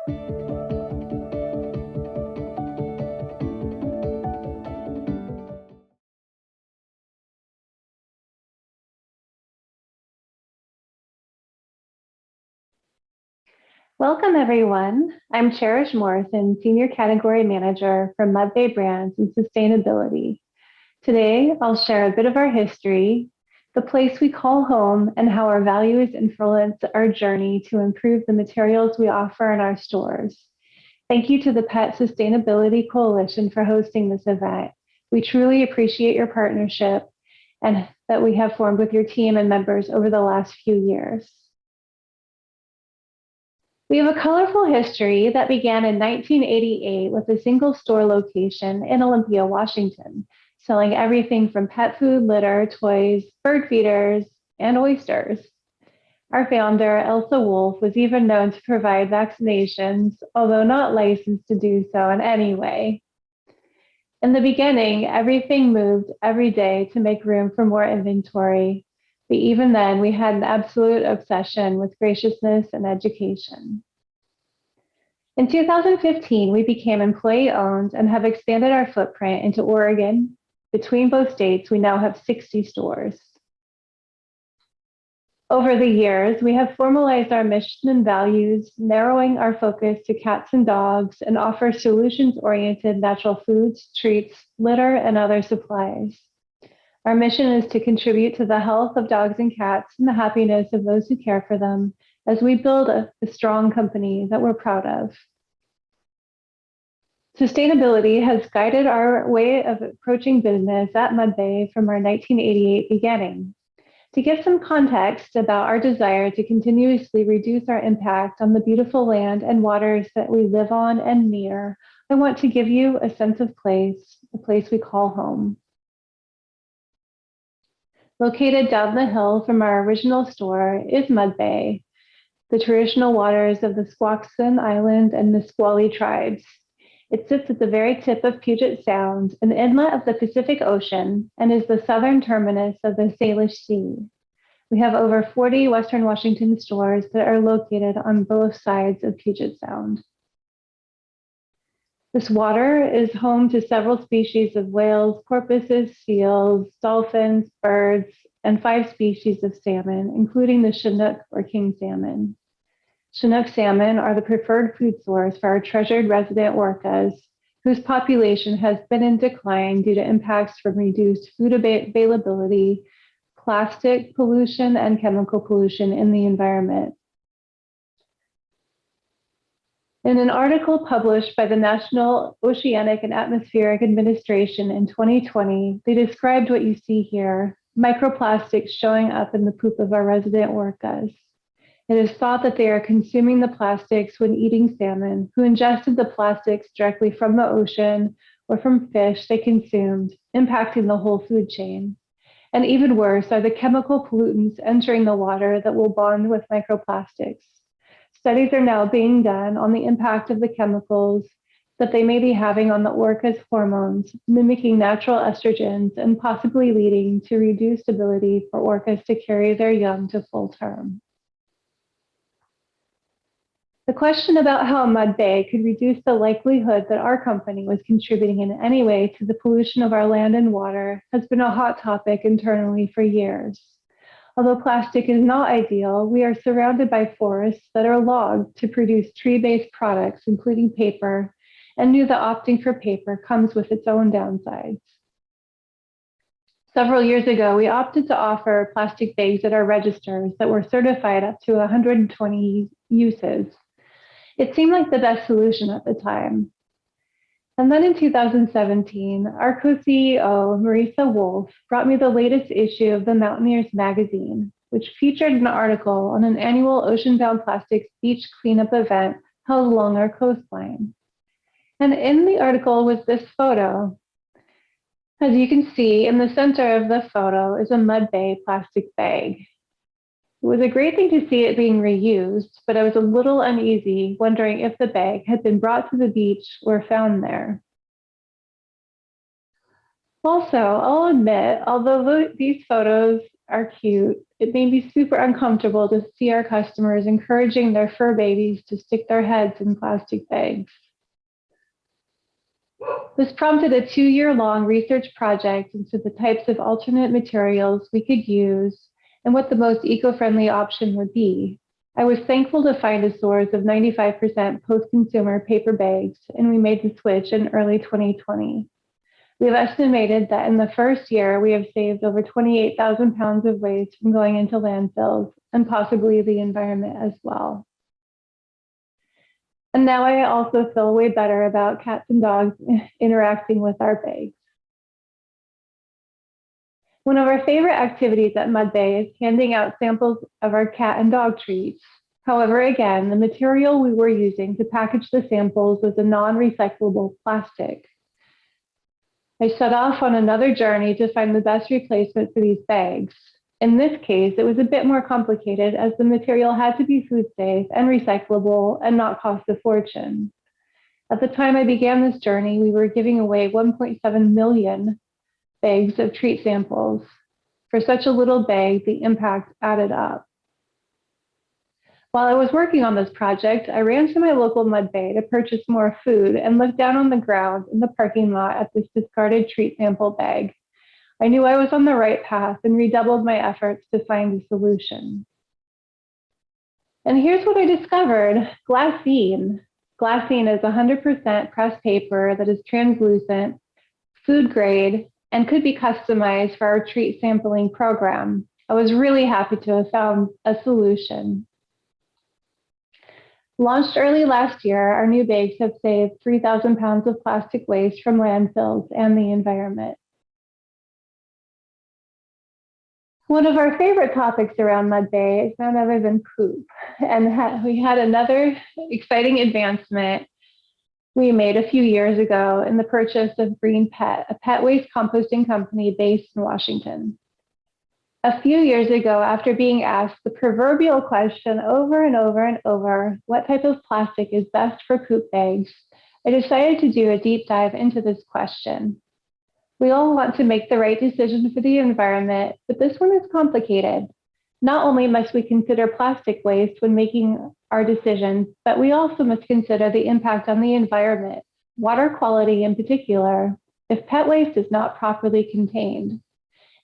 Welcome, everyone. I'm CHERISH Morrison, Senior Category Manager for MudBay Brands and Sustainability. Today, I'll share a bit of our history, the place we call home, and how our values influence our journey to improve the materials we offer in our stores. Thank you to the Pet Sustainability Coalition for hosting this event. We truly appreciate your partnership and that we have formed with your team and members over the last few years. We have a colorful history that began in 1988 with a single store location in Olympia, Washington, selling everything from pet food, litter, toys, bird feeders, and oysters. Our founder, Elsa Wolf, was even known to provide vaccinations, although not licensed to do so in any way. In the beginning, everything moved every day to make room for more inventory. But even then, we had an absolute obsession with graciousness and education. In 2015, we became employee-owned and have expanded our footprint into Oregon. Between both states, we now have 60 stores. Over the years, we have formalized our mission and values, narrowing our focus to cats and dogs, and offer solutions-oriented natural foods, treats, litter, and other supplies. Our mission is to contribute to the health of dogs and cats and the happiness of those who care for them as we build a strong company that we're proud of. Sustainability has guided our way of approaching business at MudBay from our 1988 beginning. To give some context about our desire to continuously reduce our impact on the beautiful land and waters that we live on and near, I want to give you a sense of place, a place we call home. Located down the hill from our original store is MudBay, the traditional waters of the Squaxin Island and Nisqually tribes. It sits at the very tip of Puget Sound, an inlet of the Pacific Ocean, and is the southern terminus of the Salish Sea. We have over 40 Western Washington stores that are located on both sides of Puget Sound. This water is home to several species of whales, porpoises, seals, dolphins, birds, and 5 species of salmon, including the Chinook or king salmon. Chinook salmon are the preferred food source for our treasured resident orcas, whose population has been in decline due to impacts from reduced food availability, plastic pollution, and chemical pollution in the environment. In an article published by the National Oceanic and Atmospheric Administration in 2020, they described what you see here, microplastics showing up in the poop of our resident orcas. It is thought that they are consuming the plastics when eating salmon, who ingested the plastics directly from the ocean or from fish they consumed, impacting the whole food chain. And even worse are the chemical pollutants entering the water that will bond with microplastics. Studies are now being done on the impact of the chemicals that they may be having on the orca's hormones, mimicking natural estrogens and possibly leading to reduced ability for orcas to carry their young to full term. The question about how MudBay could reduce the likelihood that our company was contributing in any way to the pollution of our land and water has been a hot topic internally for years. Although plastic is not ideal, we are surrounded by forests that are logged to produce tree-based products, including paper, and knew that opting for paper comes with its own downsides. Several years ago, we opted to offer plastic bags at our registers that were certified up to 120 uses. It seemed like the best solution at the time. And then in 2017, our co-CEO, Marisa Wolf, brought me the latest issue of the Mountaineers magazine, which featured an article on an annual ocean-bound plastics beach cleanup event held along our coastline. And in the article was this photo. As you can see, in the center of the photo is a MudBay plastic bag. It was a great thing to see it being reused, but I was a little uneasy, wondering if the bag had been brought to the beach or found there. Also, I'll admit, although these photos are cute, it made me super uncomfortable to see our customers encouraging their fur babies to stick their heads in plastic bags. This prompted a 2-year-long research project into the types of alternate materials we could use and what the most eco-friendly option would be. I was thankful to find a source of 95% post-consumer paper bags, and we made the switch in early 2020. We have estimated that in the first year, we have saved over 28,000 pounds of waste from going into landfills and possibly the environment as well. And now I also feel way better about cats and dogs interacting with our bags. One of our favorite activities at MudBay is handing out samples of our cat and dog treats. However, again, the material we were using to package the samples was a non-recyclable plastic. I set off on another journey to find the best replacement for these bags. In this case, it was a bit more complicated as the material had to be food safe and recyclable and not cost a fortune. At the time I began this journey, we were giving away 1.7 million bags of treat samples. For such a little bag, the impact added up. While I was working on this project, I ran to my local MudBay to purchase more food and looked down on the ground in the parking lot at this discarded treat sample bag. I knew I was on the right path and redoubled my efforts to find a solution. And here's what I discovered: glassine. Glassine is 100% pressed paper that is translucent, food grade, and could be customized for our treat sampling program. I was really happy to have found a solution. Launched early last year, our new bags have saved 3,000 pounds of plastic waste from landfills and the environment. One of our favorite topics around MudBay is none other than poop. And we had another exciting advancement we made a few years ago in the purchase of Green Pet, a pet waste composting company based in Washington. A few years ago, after being asked the proverbial question over and over and over, what type of plastic is best for poop bags, I decided to do a deep dive into this question. We all want to make the right decision for the environment, but this one is complicated. Not only must we consider plastic waste when making our decisions, but we also must consider the impact on the environment, water quality in particular, if pet waste is not properly contained.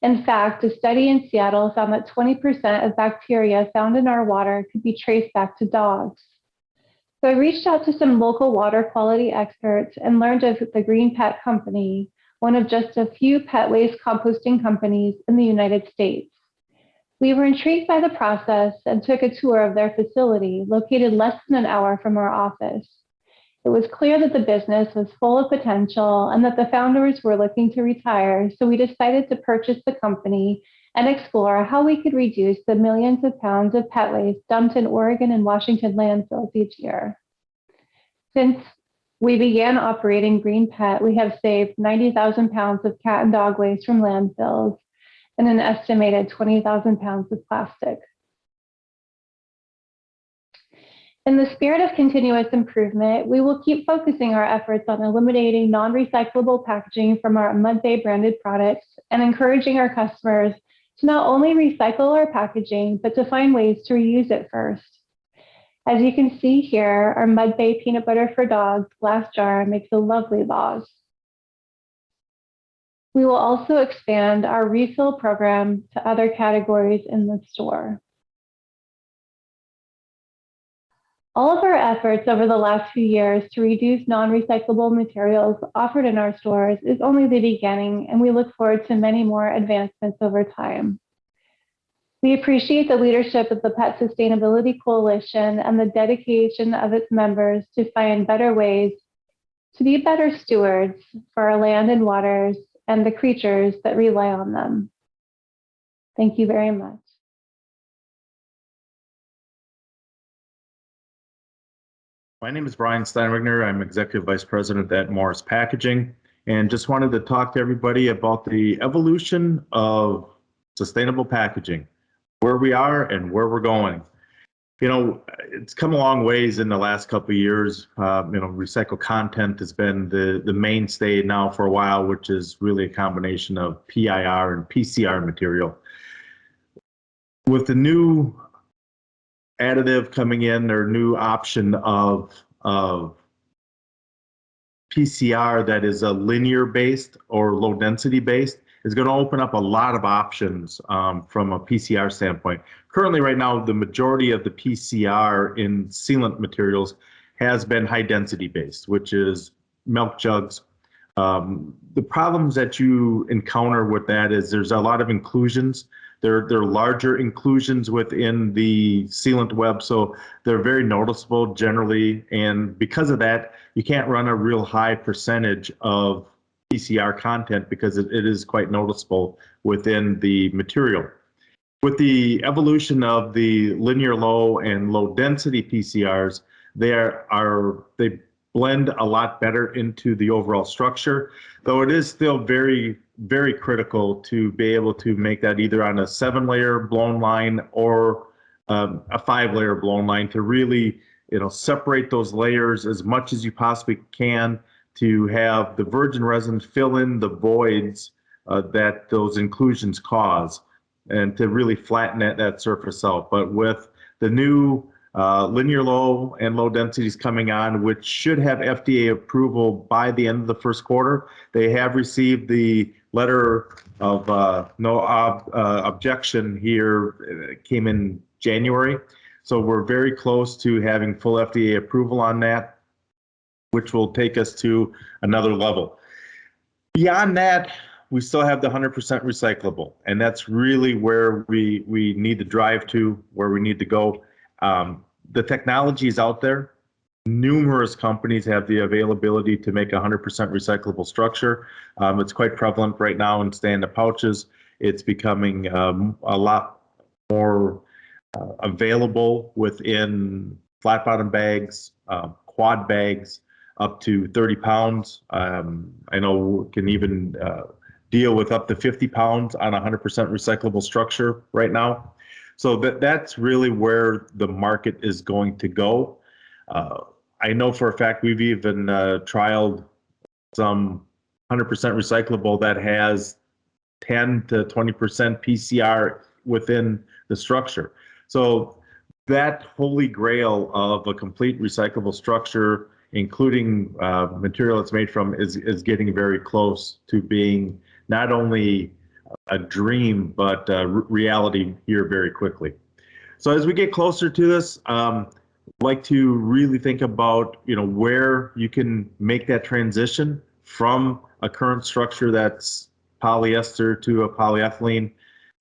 In fact, a study in Seattle found that 20% of bacteria found in our water could be traced back to dogs. So I reached out to some local water quality experts and learned of the Green Pet Company, one of just a few pet waste composting companies in the United States. We were intrigued by the process and took a tour of their facility, located less than an hour from our office. It was clear that the business was full of potential and that the founders were looking to retire, so we decided to purchase the company and explore how we could reduce the millions of pounds of pet waste dumped in Oregon and Washington landfills each year. Since we began operating Green Pet, we have saved 90,000 pounds of cat and dog waste from landfills and an estimated 20,000 pounds of plastic. In the spirit of continuous improvement, we will keep focusing our efforts on eliminating non-recyclable packaging from our MudBay branded products and encouraging our customers to not only recycle our packaging, but to find ways to reuse it first. As you can see here, our MudBay peanut butter for dogs glass jar makes a lovely vase. We will also expand our refill program to other categories in the store. All of our efforts over the last few years to reduce non-recyclable materials offered in our stores is only the beginning, and we look forward to many more advancements over time. We appreciate the leadership of the Pet Sustainability Coalition and the dedication of its members to find better ways to be better stewards for our land and waters and the creatures that rely on them. Thank you very much. My name is Brian STEINWAGNER. I'm Executive Vice President at Morris Packaging, and just wanted to talk to everybody about the evolution of sustainable packaging, where we are and where we're going. You know, it's come a long ways in the last couple of years. Recycled content has been the mainstay now for a while, which is really a combination of PIR and PCR material. with the new additive coming in, or new option of PCR that is a linear based or low density based, is going to open up a lot of options from a PCR standpoint. Currently, right now, the majority of the PCR in sealant materials has been high density based, which is milk jugs. The problems that you encounter with that is there's a lot of inclusions. They're larger inclusions within the sealant web, so they're very noticeable generally. And because of that, you can't run a real high percentage of PCR content because it is quite noticeable within the material. With the evolution of the linear low and low density PCRs, they blend a lot better into the overall structure, though it is still very, very critical to be able to make that either on a 7-layer blown line or a 5-layer blown line to really, separate those layers as much as you possibly can to have the virgin resin fill in the voids that those inclusions cause, and to really flatten that surface out. But with the new linear low and low densities coming on, which should have FDA approval by the end of the first quarter, they have received the letter of no objection here. It came in January. So we're very close to having full FDA approval on that, which will take us to another level. Beyond that, we still have the 100% recyclable, and that's really where we need to drive to, where we need to go. The technology is out there. Numerous companies have the availability to make 100% recyclable structure. It's quite prevalent right now in stand-up pouches. It's becoming a lot more available within flat bottom bags, quad bags, up to 30 pounds. I know we can even deal with up to 50 pounds on 100% recyclable structure right now. So that's really where the market is going to go. I know for a fact we've even trialed some 100% recyclable that has 10 to 20% PCR within the structure. So that holy grail of a complete recyclable structure, including material it's made from, is getting very close to being not only a dream, but reality here very quickly. So as we get closer to this, I'd like to really think about, where you can make that transition from a current structure that's polyester to a polyethylene,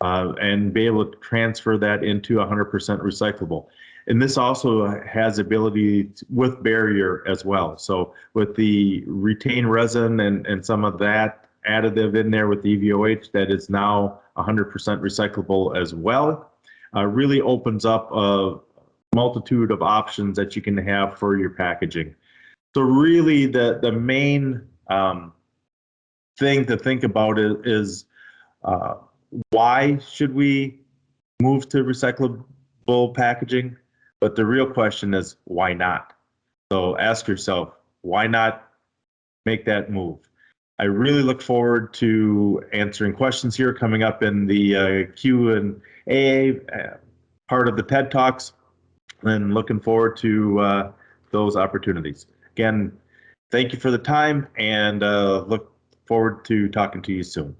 and be able to transfer that into 100% recyclable. And this also has ability with barrier as well. So with the retained resin and some of that additive in there with EVOH that is now 100% recyclable as well, really opens up a multitude of options that you can have for your packaging. So really the main thing to think about is why should we move to recyclable packaging? But the real question is, why not? So ask yourself, why not make that move? I really look forward to answering questions here coming up in the Q&A part of the TED Talks, and looking forward to those opportunities. Again, thank you for the time, and look forward to talking to you soon.